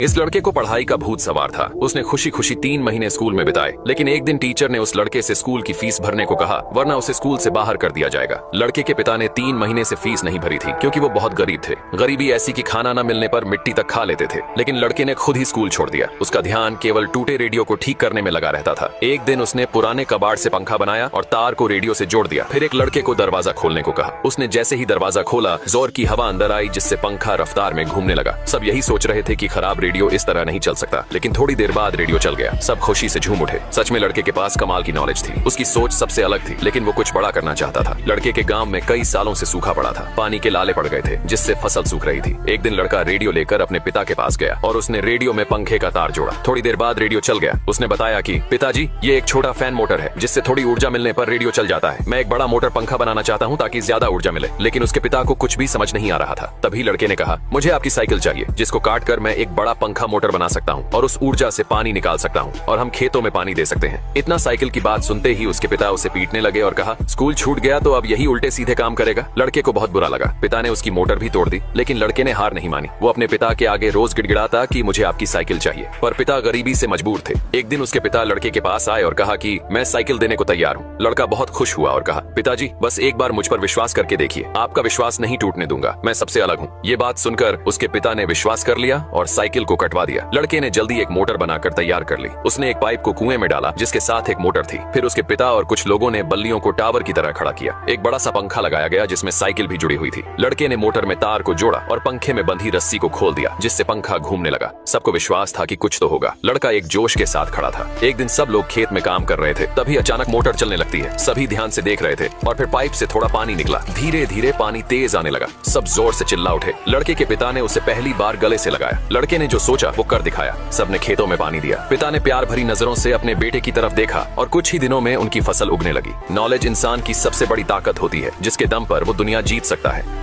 इस लड़के को पढ़ाई का भूत सवार था। उसने खुशी खुशी 3 महीने स्कूल में बिताए, लेकिन एक दिन टीचर ने उस लड़के से स्कूल की फीस भरने को कहा, वरना उसे स्कूल से बाहर कर दिया जाएगा। लड़के के पिता ने 3 महीने से फीस नहीं भरी थी, क्योंकि वो बहुत गरीब थे। गरीबी ऐसी कि खाना न मिलने पर मिट्टी तक खा लेते थे। लेकिन लड़के ने खुद ही स्कूल छोड़ दिया। उसका ध्यान केवल टूटे रेडियो को ठीक करने में लगा रहता था। एक दिन उसने पुराने कबाड़ से पंखा बनाया और तार को रेडियो से जोड़ दिया। फिर एक लड़के को दरवाजा खोलने को कहा। उसने जैसे ही दरवाजा खोला, जोर की हवा अंदर आई, जिससे पंखा रफ्तार में घूमने लगा। सब यही सोच रहे थे कि खराब रेडियो इस तरह नहीं चल सकता, लेकिन थोड़ी देर बाद रेडियो चल गया। सब खुशी से झूम उठे। सच में लड़के के पास कमाल की नॉलेज थी। उसकी सोच सबसे अलग थी, लेकिन वो कुछ बड़ा करना चाहता था। लड़के के गांव में कई सालों से सूखा पड़ा था। पानी के लाले पड़ गए थे, जिससे फसल सूख रही थी। एक दिन लड़का रेडियो लेकर अपने पिता के पास गया और उसने रेडियो में पंखे का तार जोड़ा। थोड़ी देर बाद रेडियो चल गया। उसने बताया कि पिताजी, ये एक छोटा फैन मोटर है, जिससे थोड़ी ऊर्जा मिलने पर रेडियो चल जाता है। मैं एक बड़ा मोटर पंखा बनाना चाहता हूँ ताकि ज्यादा ऊर्जा मिले। लेकिन उसके पिता को कुछ भी समझ नहीं आ रहा था। तभी लड़के ने कहा, मुझे आपकी साइकिल चाहिए, जिसको काट कर मैं एक बड़ा पंखा मोटर बना सकता हूँ और उस ऊर्जा से पानी निकाल सकता हूँ और हम खेतों में पानी दे सकते हैं। इतना साइकिल की बात सुनते ही उसके पिता उसे पीटने लगे और कहा, स्कूल छूट गया तो अब यही उल्टे सीधे काम करेगा। लड़के को बहुत बुरा लगा। पिता ने उसकी मोटर भी तोड़ दी, लेकिन लड़के ने हार नहीं मानी। वो अपने पिता के आगे रोज गिड़गिड़ाता कि मुझे आपकी साइकिल चाहिए, पर पिता गरीबी से मजबूर थे। एक दिन उसके पिता लड़के के पास आए और कहा कि मैं साइकिल देने को तैयार हूँ। लड़का बहुत खुश हुआ और कहा, पिताजी, बस एक बार मुझ पर विश्वास करके देखिए, आपका विश्वास नहीं टूटने दूंगा, मैं सबसे अलग हूँ। ये बात सुनकर उसके पिता ने विश्वास कर लिया और साइकिल को कटवा दिया। लड़के ने जल्दी एक मोटर बनाकर तैयार कर ली। उसने एक पाइप को कुएं में डाला, जिसके साथ एक मोटर थी। फिर उसके पिता और कुछ लोगों ने बल्लियों को टावर की तरह खड़ा किया। एक बड़ा सा पंखा लगाया गया, जिसमें साइकिल भी जुड़ी हुई थी। लड़के ने मोटर में तार को जोड़ा और पंखे में बंधी रस्सी को खोल दिया, जिससे पंखा घूमने लगा। सबको विश्वास था कि कुछ तो होगा। लड़का एक जोश के साथ खड़ा था। एक दिन सब लोग खेत में काम कर रहे थे, तभी अचानक मोटर चलने लगती है। सभी ध्यान से देख रहे थे और फिर पाइप से थोड़ा पानी निकला। धीरे धीरे पानी तेज आने लगा। सब जोर से चिल्ला उठे। लड़के के पिता ने उसे पहली बार गले से लगाया। लड़के ने जो सोचा वो कर दिखाया। सबने खेतों में पानी दिया। पिता ने प्यार भरी नजरों से अपने बेटे की तरफ देखा और कुछ ही दिनों में उनकी फसल उगने लगी। नॉलेज इंसान की सबसे बड़ी ताकत होती है, जिसके दम पर वो दुनिया जीत सकता है।